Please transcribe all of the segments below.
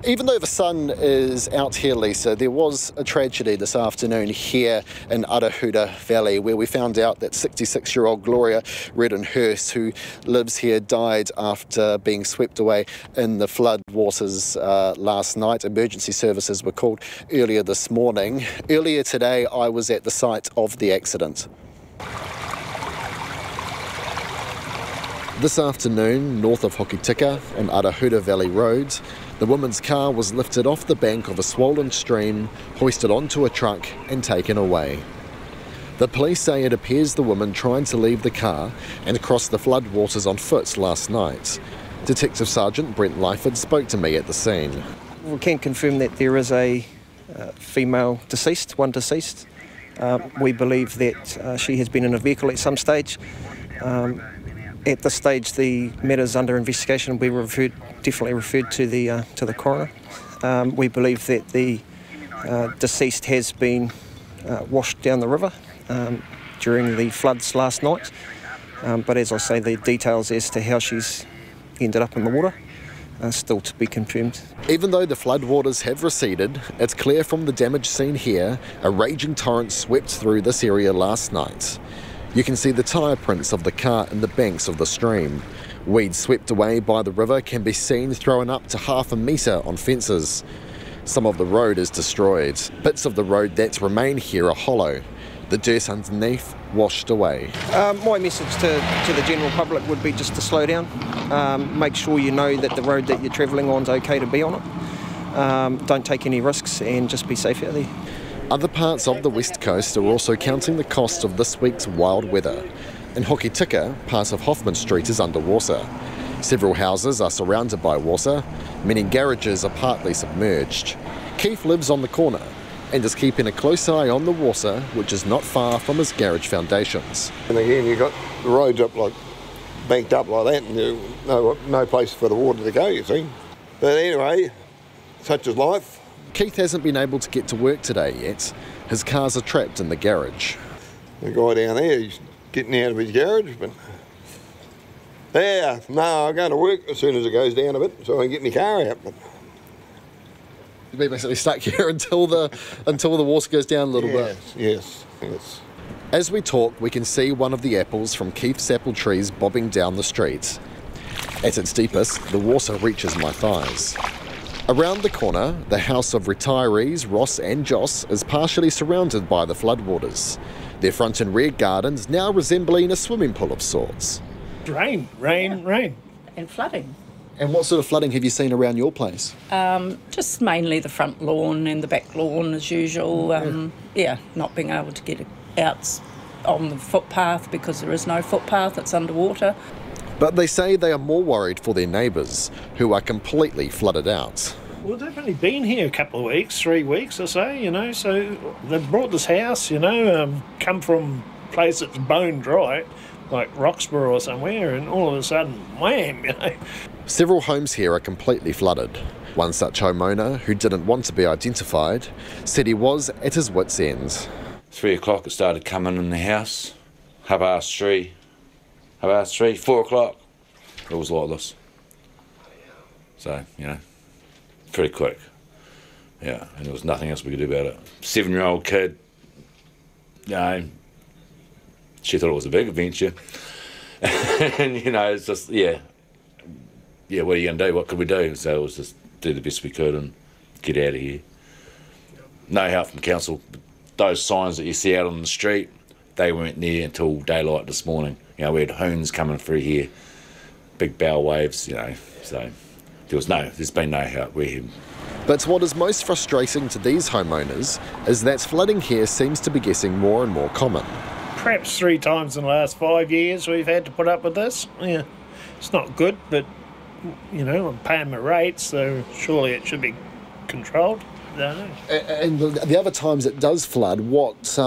Even though the sun is out here, Lisa, there was a tragedy this afternoon here in Hokitika Valley where we found out that 66-year-old Gloria Reardon-Hirst, who lives here, died after being swept away in the floodwaters last night. Emergency services were called earlier this morning. Earlier today, I was at the site of the accident. This afternoon, north of Hokitika and Hokitika Valley Road, the woman's car was lifted off the bank of a swollen stream, hoisted onto a truck and taken away. The police say it appears the woman tried to leave the car and cross the floodwaters on foot last night. Detective Sergeant Brent Lyford spoke to me at the scene. We can confirm that there is a female deceased, one deceased. We believe that she has been in a vehicle at some stage. At this stage, the matter is under investigation. We definitely referred to the coroner. We believe that the deceased has been washed down the river during the floods last night. But as I say, the details as to how she's ended up in the water are still to be confirmed. Even though the floodwaters have receded, it's clear from the damage seen here, a raging torrent swept through this area last night. You can see the tyre prints of the car in the banks of the stream. Weeds swept away by the river can be seen thrown up to half a metre on fences. Some of the road is destroyed. Bits of the road that remain here are hollow. The dirt underneath washed away. My message to the general public would be just to slow down. Make sure you know that the road that you're travelling on is okay to be on it. Don't take any risks and just be safe out there. Other parts of the west coast are also counting the cost of this week's wild weather. In Hokitika, part of Hoffman Street is underwater. Several houses are surrounded by water. Many garages are partly submerged. Keith lives on the corner and is keeping a close eye on the water, which is not far from his garage foundations. And again, you've got the roads up banked up like that, and there's no place for the water to go, you see. But anyway, such is life. Keith hasn't been able to get to work today yet. His cars are trapped in the garage. The guy down there, he's getting out of his garage, but yeah, no, I'm going to work as soon as it goes down a bit so I can get my car out. But you'll be basically stuck here until the water goes down a little bit. Yes. As we talk, we can see one of the apples from Keith's apple trees bobbing down the street. At its deepest, the water reaches my thighs. Around the corner, the house of retirees Ross and Joss is partially surrounded by the floodwaters. Their front and rear gardens now resembling a swimming pool of sorts. Rain. And flooding. And what sort of flooding have you seen around your place? Just mainly the front lawn and the back lawn as usual. Not being able to get out on the footpath because there is no footpath, it's underwater. But they say they are more worried for their neighbours, who are completely flooded out. Well, they've only been here a couple of weeks, 3 weeks or so, so they've brought this house, come from a place that's bone dry, like Roxburgh or somewhere, and all of a sudden, wham, Several homes here are completely flooded. One such homeowner, who didn't want to be identified, said he was at his wits' end. 3 o'clock it started coming in the house, 3:30, 4 o'clock, it was like this. So, pretty quick. Yeah, and there was nothing else we could do about it. 7-year-old kid, she thought it was a big adventure. And, it's just, what are you going to do? What could we do? So it was just do the best we could and get out of here. No help from council. Those signs that you see out on the street, they weren't there until daylight this morning. We had hoons coming through here, big bow waves, so there's been no help. But what is most frustrating to these homeowners is that flooding here seems to be getting more and more common. Perhaps 3 times in the last 5 years we've had to put up with this. Yeah, it's not good, but, I'm paying my rates, so surely it should be controlled. And the other times it does flood, what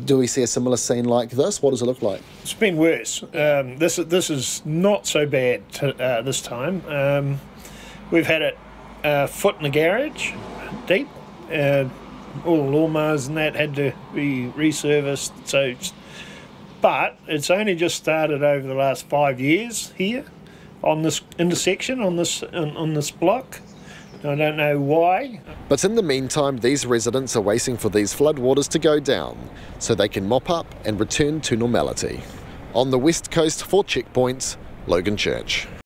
do we see a similar scene like this? What does it look like? It's been worse. This is not so bad this time. We've had it a foot in the garage, deep. All the lawnmowers and that had to be resurfaced. But it's only just started over the last 5 years here on this intersection, on this block. I don't know why. But in the meantime, these residents are waiting for these floodwaters to go down so they can mop up and return to normality. On the west coast for Checkpoint, Logan Church.